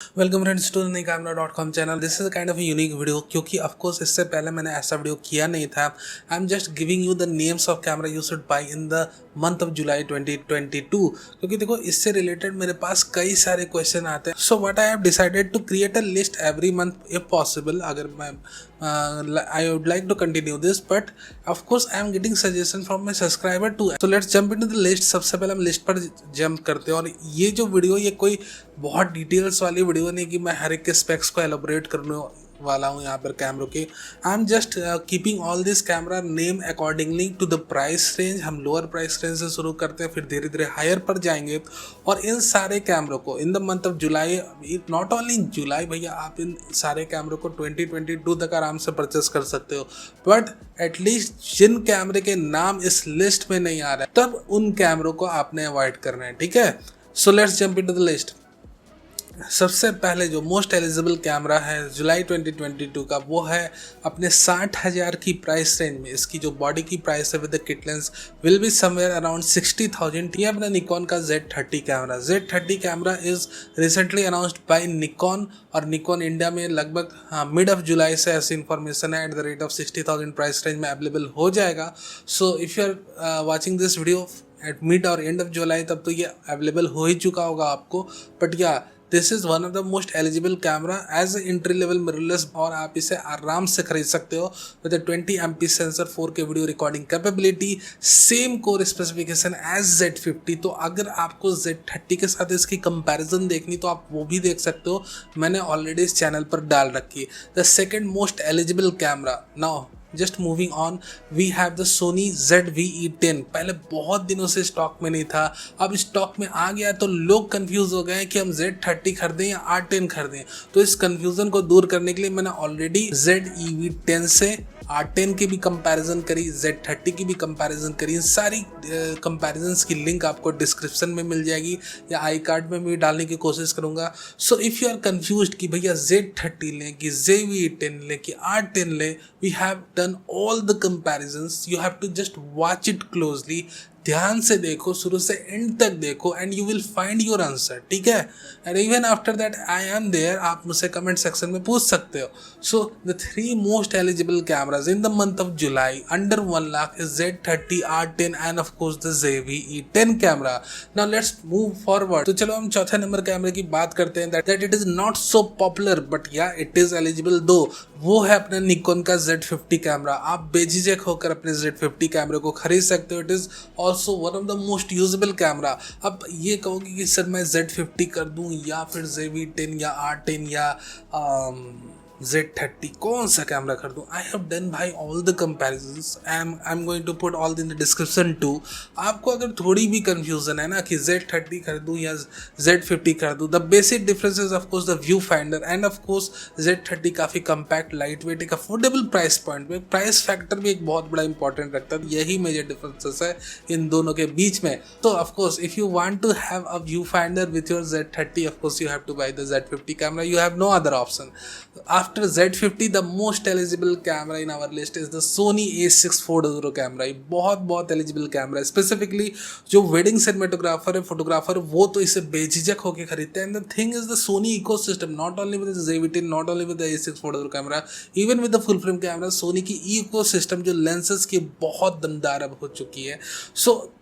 Welcome friends to camera.com channel. This is kind of unique video क्योंकि of course इससे पहले मैंने ऐसा वीडियो किया नहीं था। I am just giving you the names of camera you should buy in the month of July 2022 क्योंकि देखो इससे रिलेटेड मेरे पास कई सारे क्वेश्चन आते हैं। So what I have decided to create a list every month if possible. अगर मैं I would like to continue this but of course I am getting suggestion from my subscriber too. So let's jump into the list. सबसे पहले हम list पर jump करते हैं और ये जो वीडियो ये कोई बहुत डिटेल्स वाली वीडियो नहीं कि मैं हर एक के स्पेक्स को एलोबरेट करने वाला हूँ यहाँ पर कैमरों के। I am just keeping all this camera name accordingly to the price range. हम लोअर प्राइस रेंज से शुरू करते हैं फिर धीरे धीरे हायर पर जाएंगे और इन सारे कैमरों को in the month of July, not only in July भैया, आप इन सारे कैमरों को 2022 तक आराम से परचेस कर सकते हो। बट एटलीस्ट जिन कैमरे के नाम इस लिस्ट में नहीं आ रहा है तब उन कैमरों को आपने अवॉइड करना है, ठीक है। सो let's jump into the list. सबसे पहले जो मोस्ट एलिजिबल कैमरा है जुलाई 2022 का वो है अपने 60,000 की प्राइस रेंज में। इसकी जो बॉडी की प्राइस है with the kit lens will be somewhere around 60,000। ये अपना निकॉन का Z30 camera. Z30 camera is recently announced by Nikon और निकॉन इंडिया में लगभग मिड ऑफ जुलाई से ऐसी इन्फॉर्मेशन है at the rate of 60,000 price range में अवेलेबल हो जाएगा। So if you are watching this video at mid और एंड ऑफ जुलाई तब तो ये अवेलेबल हो ही चुका होगा आपको। बट या this is one of the most eligible camera as entry level mirrorless और आप इसे आराम से खरीद सकते हो with 20 MP sensor, 4K video recording capability, same core specification as Z50। तो अगर आपको Z30 के साथ इसकी कंपैरिजन देखनी तो आप वो भी देख सकते हो, मैंने ऑलरेडी इस चैनल पर डाल रखी है। The second most eligible camera now just moving on we have the Sony ZV-E10। पहले बहुत दिनों से स्टॉक में नहीं था, अब स्टॉक में आ गया तो लोग कंफ्यूज हो गए कि हम Z30 खरीदें या R10 खरीदें। तो इस कंफ्यूजन को दूर करने के लिए मैंने ऑलरेडी ZEV-10 से R10 की भी कंपैरिजन करी, Z30 की भी कंपैरिजन करी। इन सारी कंपैरिजन्स की लिंक आपको डिस्क्रिप्शन में मिल जाएगी या आई कार्ड में भी डालने की कोशिश करूँगा। So if you are confused कि भैया Z30 लें कि ZV-10 लें कि R10 लें, we have done all the comparisons. You have to just watch it closely. ध्यान से देखो, शुरू से एंड तक देखो and you will find your answer, ठीक है। And even after that I am there, आप मुझसे कमेंट सेक्शन में पूछ सकते हो। So the 3 most eligible cameras in the month of July under 1 lakh is Z30, R10 and of course the ZV-E10 camera. Now let's move forward. तो चलो हम चौथे नंबर कैमरे की बात करते हैं that it is not so popular but या इट इज एलिजिबल दो। वो है अपने निकॉन का Z50 कैमरा। आप बेझिझक होकर अपने Z50 कैमरे को खरीद सकते हो। It is also one of the most usable camera. अब ये कहोगे कि सर मैं Z50 कर दूं या फिर ZV-10 या R10 या Z30 कौन सा कैमरा कर दूं? आई हैव डन भाई all the comparisons. I am going to put all in the description too. आपको अगर थोड़ी भी कंफ्यूजन है ना कि Z30 कर दूं या Z50 कर दूं, the basic difference is of course the view finder and of course Z30 काफ़ी कम्पैक्ट, लाइट वेट, एक अफोर्डेबल प्राइस पॉइंट में। प्राइस फैक्टर भी एक बहुत बड़ा इंपॉर्टेंट रखता है। यही मेजर डिफरेंसेस है इन दोनों के बीच में। तो of course if you want to have a view finder with your Z30, of course you have to buy the Z50 camera. You have no other option. After Z50, the most eligible camera in our list is the Sony A640 camera. ये बहुत eligible camera है। Specifically जो wedding cinematographer है, photographer, वो तो इसे बेझिझक होकर खरीदते हैं। And the thing is the Sony ecosystem, not only with the ZV-10, not only with the A640 camera, even with the full frame camera. Sony की इकोसिस्टम जो लेंसेज की बहुत दमदार अब हो चुकी है। सो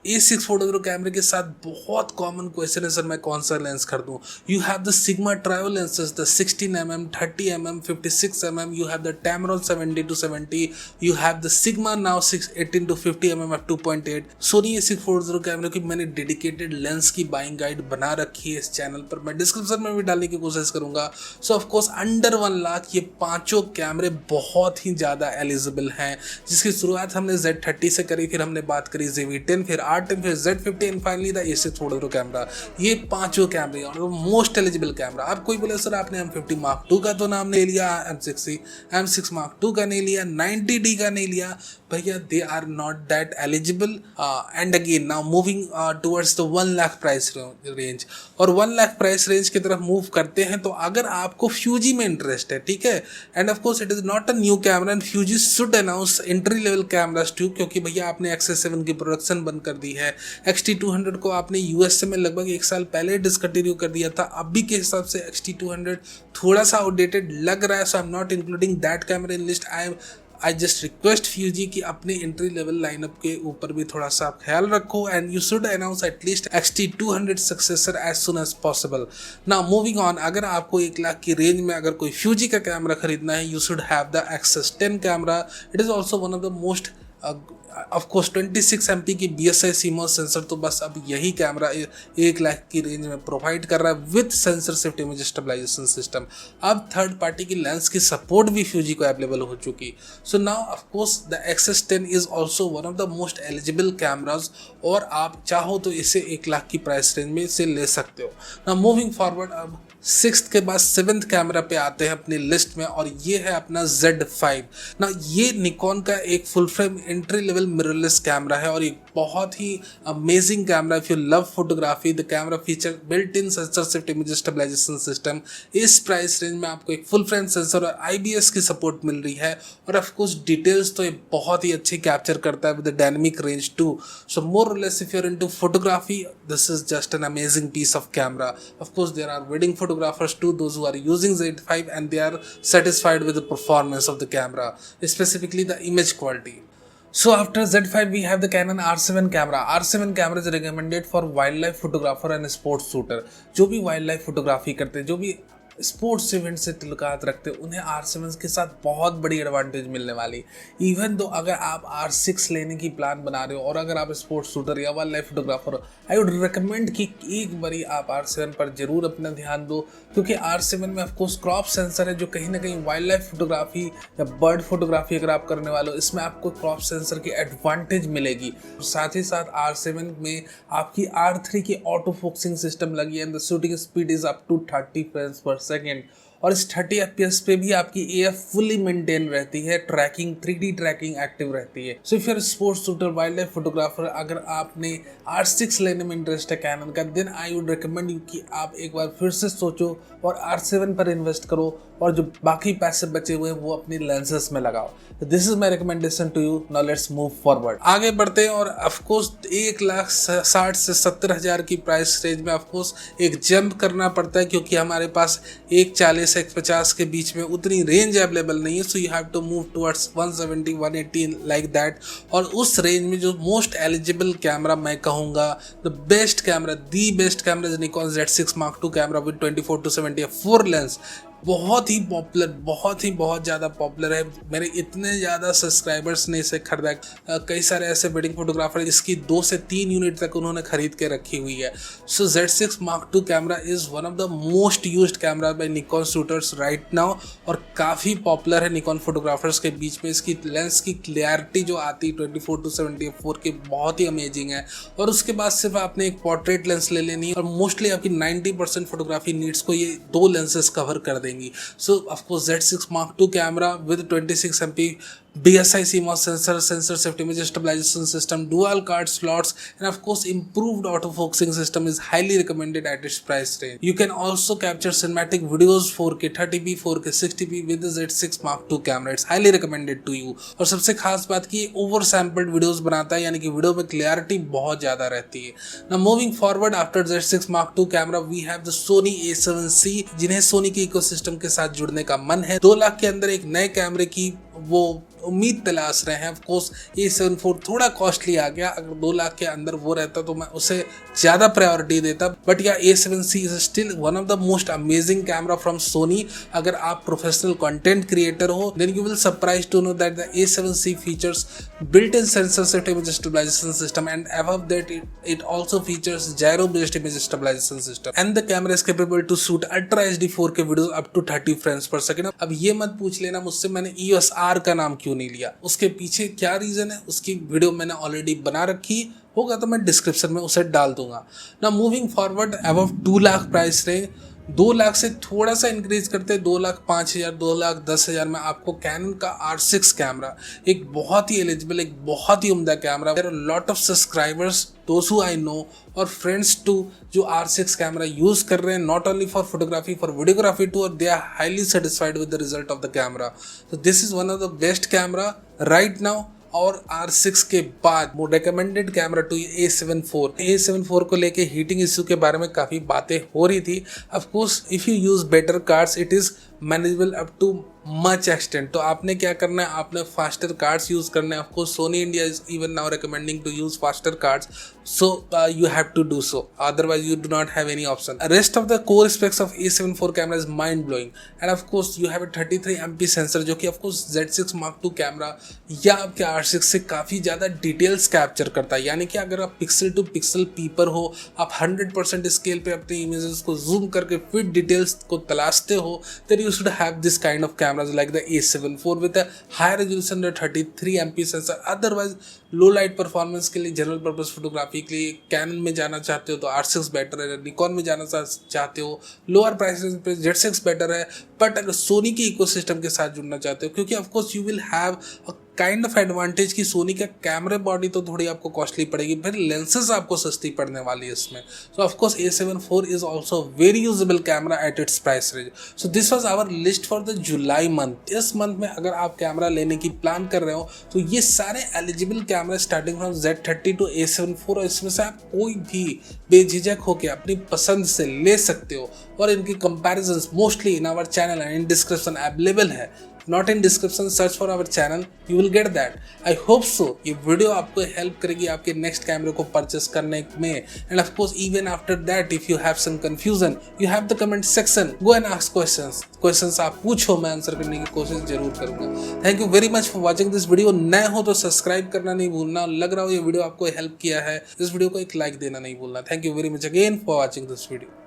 A640 कैमरे के साथ बहुत कॉमन क्वेश्चन है सर मैं कौन सा लेंस खरीदूं। You have the Sigma trio lenses, the 16mm, 30mm, 56mm। You have the Tamron 70-70। You have the Sigma now 18-50mm f 2.8। Sony A640 कैमरे की मैंने डेडिकेटेड लेंस की बाइंग गाइड बना रखी है इस चैनल पर, मैं डिस्क्रिप्शन में भी डालने की कोशिश करूंगा। सो ऑफ कोर्स अंडर 1 लाख ये पांचों कैमरे बहुत ही ज़्यादा एलिजिबल हैं, जिसकी शुरुआत हमने Z30 से करी, फिर हमने बात करी ZV-10, फिर R10, फिर Z50 and finally the A640 camera. ये पांचों कैमरे और मोस्ट एलिजिबल कैमरा। अब कोई बोले सर आपने M50 Mark II का तो नाम नहीं लिया, M6 Mark II का नहीं लिया, 90D का नहीं लिया, भैया they are not that eligible. And again now moving towards the 1 lakh price range, और 1 लाख प्राइस रेंज की तरफ मूव करते हैं। तो अगर आपको फ्यूजी में इंटरेस्ट है, ठीक है, and of course it is not a new camera and Fuji should announce entry level cameras too, क्योंकि भैया आपने XS7 की प्रोडक्शन बंद कर दी है। XT200 को आपने यूएसए में लगभग 1 साल पहले डिसकंटिन्यू कर दिया था। अभी के हिसाब से XT200 थोड़ा सा आउटडेटेड लग रहा है, so I am not including that camera in list. I just request Fuji कि अपने एंट्री लेवल लाइनअप के ऊपर भी थोड़ा सा ख्याल रखो, and you should announce at least XT200 successor as soon as possible. Now moving on, अगर आपको 1 लाख की रेंज में अगर कोई फ्यूजी का कैमरा खरीदना है, you should have the XS10 camera. It is also one of the most of course 26 MP की BSI CMOS सेंसर, तो बस अब यही कैमरा 1 लाख की रेंज में प्रोवाइड कर रहा है with sensor shift image stabilization system. अब थर्ड पार्टी की लेंस की सपोर्ट भी फ्यूजी को अवेलेबल हो चुकी। So now of course the XS10 is also one of the most eligible cameras, और आप चाहो तो इसे 1 लाख की प्राइस रेंज में इसे ले सकते हो। नाउ मूविंग फॉरवर्ड, अब 6th के बाद 7th कैमरा पे आते हैं अपनी लिस्ट में, और ये है अपना Z5। ना ये निकॉन का एक full frame entry level mirrorless camera है, और एक बहुत ही amazing camera. If you love photography, the camera feature built in sensor shift image stabilization system. इस प्राइस रेंज में आपको एक फुल फ्रेम सेंसर और IBS की सपोर्ट मिल रही है, और ऑफ कोर्स डिटेल्स तो ये बहुत ही अच्छी कैप्चर करता है with dynamic range too. So more और less if you are into photography, this is just an amazing piece of camera. Of course there are wedding photographers too, those who are using Z5 and they are satisfied with the performance of the camera, specifically the image quality. So after Z5 we have the Canon R7 camera. R7 camera is recommended for wildlife photographer and sports shooter. जो भी wildlife photography करते हैं, जो भी sports event से ताल्लुकात रखते हैं, उन्हें R7 के साथ बहुत बड़ी एडवांटेज मिलने वाली। इवन दो अगर आप R6 लेने की प्लान बना रहे हो, और अगर आप स्पोर्ट्स शूटर या वाइल्ड लाइफ फोटोग्राफर हो, आई वुड रिकमेंड कि एक बारी आप R7 पर जरूर अपना ध्यान दो, क्योंकि R7 में ऑफकोर्स क्रॉप सेंसर है, जो कहीं ना कहीं वाइल्ड लाइफ फोटोग्राफी या बर्ड फोटोग्राफी अगर आप करने वाले हो, इसमें आपको क्रॉप सेंसर की एडवांटेज मिलेगी। साथ ही साथ R7 में आपकी R3 की ऑटो फोकसिंग सिस्टम लगी है, and the shooting speed is up to 30 frames per second, और इस 30 FPS पे भी आपकी AF फुली मेंटेन रहती है, ट्रैकिंग 3D ट्रैकिंग एक्टिव रहती है। So if you are sports shooter, wildlife photographer, अगर आपने R6 लेने में इंटरेस्ट है कैनन का, then I would recommend you कि आप एक बार फिर से सोचो और R7 पर इन्वेस्ट करो, और जो बाकी पैसे बचे हुए हैं वो अपनी लेंसेस में लगाओ। This is my recommendation to you. Now let's move forward, आगे बढ़ते हैं। और ऑफकोर्स 1,60,000 से 70,000 की प्राइस रेंज में ऑफकोर्स एक जंप करना पड़ता है, क्योंकि हमारे पास 140 से 150 के बीच में उतनी रेंज अवेलेबल नहीं है। So you have to move towards 170, 180 like that. और उस रेंज में जो मोस्ट एलिजिबल कैमरा मैं कहूँगा, the best camera, the best camera is Nikon Z6 Mark II camera with 24-70 f4 lens. बहुत ही पॉपुलर, बहुत ज़्यादा पॉपुलर है। मेरे इतने ज़्यादा सब्सक्राइबर्स ने इसे खरीदा, कई सारे ऐसे वेडिंग फोटोग्राफर इसकी 2 से 3 यूनिट तक उन्होंने खरीद के रखी हुई है। So Z6 Mark II camera is one of the most used camera by Nikon shooters right now, और काफ़ी पॉपुलर है निकॉन फोटोग्राफर्स के बीच में। इसकी लेंस की क्लियरिटी जो आती है 24-70 f4 की, बहुत ही अमेजिंग है। और उसके बाद सिर्फ आपने एक पोर्ट्रेट लेंस ले लेनी है, और मोस्टली आपकी 90% फोटोग्राफी नीड्स को ये 2 लेंसेज कवर कर देंगी। So of course Z6 Mark II camera with 26 MP BSI CMOS sensor shift image stabilization system, dual card slots, and of course improved autofocusing system is highly recommended at its price range. You can also capture cinematic videos 4K 30p 4K 60p with the Z6 Mark II camera. It's highly recommended to you. और सबसे खास बात की over sampled videos बनाता है, यानी कि video में क्लियरिटी बहुत ज़्यादा रहती है। Now moving forward after Z6 Mark II camera we have the Sony A7C, जिन्हें सोनी के इकोसिस्टम के साथ जुड़ने का मन है। 2 लाख के अंदर एक नए कैमरे की वो उम्मीद तलाश रहे हैं। ऑफ कोर्स A7 IV थोड़ा कॉस्टली आ गया, अगर 2 लाख के अंदर वो रहता तो मैं उसे ज़्यादा प्रायोरिटी देता, बट या A7C is still one of the most amazing camera from Sony. अगर आप प्रोफेशनल कंटेंट क्रिएटर हो, then you will surprise to know that the A7C features built in sensor shift image stabilization system, and above that it also features gyro based image stabilization system, and the camera is capable to shoot ultra HD 4K videos up to 30 frames per second. अब ये मत पूछ लेना मुझसे मैंने EOS R का नाम क्यों नहीं लिया, उसके पीछे क्या रीजन है, उसकी वीडियो मैंने ऑलरेडी बना रखी होगा तो मैं डिस्क्रिप्शन में उसे डाल दूंगा। ना moving forward above 2 lakh price range, 2 lakh से थोड़ा सा इंक्रीज करते 2,05,000 2,10,000 में आपको कैनन का R6 कैमरा, एक बहुत ही एलिजिबल, एक बहुत ही उम्दा camera. There are lot of subscribers those who I know और फ्रेंड्स टू जो R6 कैमरा यूज कर रहे हैं, not only for photography, for videography too, और they are highly satisfied with the result of the camera. तो this is one of the best camera right now. और R6 के बाद वो recommended camera to A7 IV को लेके heating issue के बारे में काफ़ी बातें हो रही थी। Of course if you use better cards it is manageable up too much extent. तो आपने क्या करना है, आपने फास्टर कार्ड्स यूज़ करने हैं। Of course Sony India is even now recommending to use faster cards, so you have to do so, otherwise you do not have any option. Rest of the core specs of A7 IV camera is mind blowing, and of course you have a 33 MP sensor जो कि of course Z6 Mark II camera या आपके R6 से काफ़ी ज़्यादा details capture करता है। यानी कि अगर आप पिक्सल टू पिक्सल पीपर हो, आप 100% स्केल पे अपनी इमेजेस को जूम करके फिर डिटेल्स को तलाशते हो, then you should have this kind of cameras like the A7 IV with a high resolution 33 MP sensor. Otherwise low light performance के लिए, जनरल पर्पस फोटोग्राफी के लिए कैनन में जाना चाहते हो तो R6 बेटर है, निकॉन में जाना चाहते हो लोअर प्राइस रेंज पे Z6 बेटर है। बट अगर सोनी के इकोसिस्टम के साथ जुड़ना चाहते हो, क्योंकि of course you will have a kind of advantage कि सोनी का कैमरा बॉडी तो थोड़ी आपको कॉस्टली पड़ेगी, फिर लेंसेज आपको सस्ती पड़ने वाली है इसमें। So of course A7 IV is also very usable camera at its price range. So this was our list for the July month. इस मंथ में अगर आप कैमरा लेने की प्लान कर रहे हो तो ये सारे eligible camera starting from Z30 to A7 IV, और इसमें से आप कोई भी बेझिझक होकर अपनी पसंद से ले सकते हो। और इनकी comparisons mostly in our channel and in description available है। Not in description, search for our channel, you will get that. I hope so ये वीडियो आपको हेल्प करेगी आपके नेक्स्ट कैमरे को परचेस करने में। And of course even after that if you have some confusion you have the comment section, go and ask questions आप पूछो, मैं आंसर करने की कोशिश जरूर करूंगा। Thank you very much for watching this video. नए हो तो सब्सक्राइब करना नहीं भूलना, लग रहा हो ये वीडियो आपको हेल्प किया है, इस वीडियो को एक लाइक देना नहीं भूलना। Thank you very much again for watching this video.